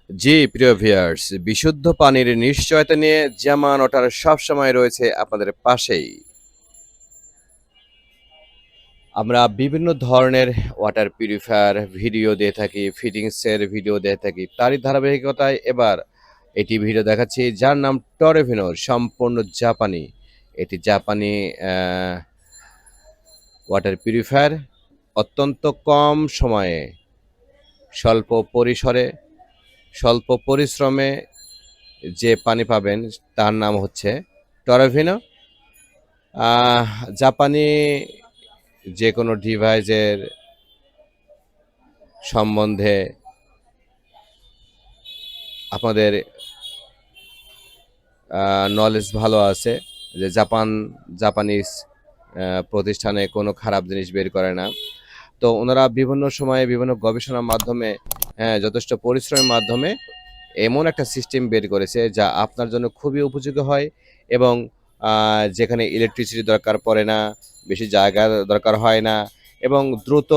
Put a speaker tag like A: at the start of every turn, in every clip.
A: জি, প্রিয় ভিউয়ার্স, বিশুদ্ধ পানির নিশ্চয়তা নিয়ে জামান ওয়াটার সবসময় রয়েছে আপনাদের পাশেই। আমরা বিভিন্ন ধরনের ওয়াটার পিউরিফায়ার ভিডিও দিয়ে থাকি, ফিটিংসের ভিডিও দিয়ে থাকি। তারই ধারাবাহিকতায় এবার এটি ভিডিও দেখাচ্ছি যার নাম টরেভিনো, সম্পূর্ণ জাপানি। এটি জাপানি অ্যা ওয়াটার পিউরিফায়ার অত্যন্ত কম সময়ে, স্বল্প পরিসরে, স্বল্প পরিশ্রমে যে পানি পাবেন তার নাম হচ্ছে টরেভিনো। আহ জাপানি যেকোনো ডিভাইসের সম্বন্ধে আপনাদের নলেজ ভালো আছে যে জাপানিজ প্রতিষ্ঠানে কোনো খারাপ জিনিস বের করে না। তো ওনারা বিভিন্ন সময়ে বিভিন্ন গবেষণার মাধ্যমে যথেষ্ট পরিশ্রমের মাধ্যমে এমন একটা সিস্টেম বের করেছে যা আপনার জন্য খুবই উপযোগী হয় এবং যেখানে ইলেকট্রিসিটি দরকার পড়ে না, বেশি জায়গা দরকার হয় না এবং দ্রুত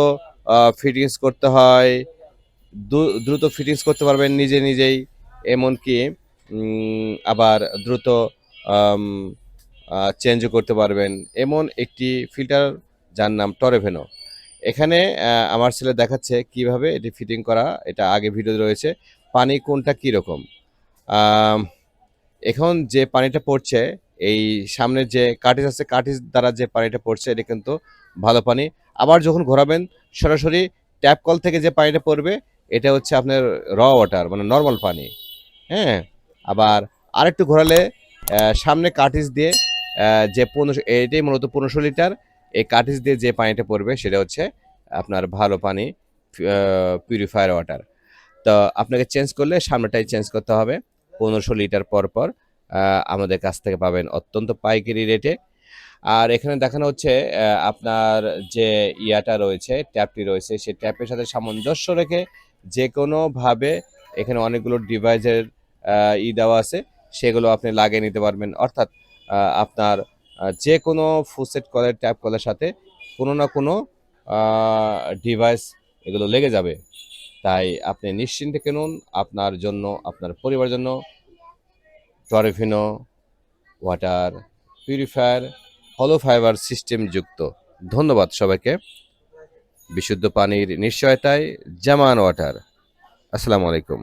A: ফিটিংস করতে হয়। দ্রুত ফিটিংস করতে পারবেন নিজেই। এমনকি আবার দ্রুত আম চেঞ্জও করতে পারবেন। এমন একটি ফিল্টার যার নাম টরেভেনো। এখানে আমার ছেলে দেখাচ্ছে কিভাবে এটি ফিটিং করা। এটা আগে ভিডিও রয়েছে। পানি কোনটা কিরকম। আম এখন যে পানিটা পড়ছে, এই সামনের যে কার্টিজ আছে, কার্টিজ দ্বারা যে পানিটা পড়ছে এটা কিন্তু ভালো পানি। আবার যখন ঘোরাবেন সরাসরি ট্যাপ কল থেকে যে পানিটা পড়বে, এটা হচ্ছে আপনার ওয়াটার মানে নরমাল পানি। হ্যাঁ? আবার আরেকটু ঘোরালে সামনে কার্টিজ দিয়ে যে ১৫০০ এটাই মূলত ১৫০০ লিটার। এই কার্টিজ দিয়ে যে পানিটা পড়বে সেটা হচ্ছে আপনার ভালো পানি, আ পিউরিফায়ার ওয়াটার। তো আপনাকে চেঞ্জ করলে সামনেটাই চেঞ্জ করতে হবে। ১৫০০ লিটার পর আ আমাদের কাছ থেকে পাবেন অত্যন্ত পাইকারি রেটে। আর এখানে দেখানো হচ্ছে আপনার যে ইয়াটা রয়েছে, ট্যাপটি রয়েছে, সেই ট্যাপের সাথে সামঞ্জস্য রেখে যেকোনোভাবে এখানে অনেকগুলো ডিভাইসের আ দেওয়া আছে, সেগুলো আপনি লাগিয়ে নিতে পারবেন। অর্থাৎ আপনার যেকোনো ফুসেট কলের, ট্যাপ কলের সাথে কোনো না কোনো আ ডিভাইস এগুলো লেগে যাবে। তাই আপনি নিশ্চিন্তে কিনুন আপনার জন্য, আপনার পরিবারের জন্য টরেভিনো ওয়াটার পিউরিফায়ার হলো ফাইবার সিস্টেম যুক্ত। ধন্যবাদ সবাইকে। বিশুদ্ধ পানির নিশ্চয়তায় জামান ওয়াটার। আসসালামু আলাইকুম।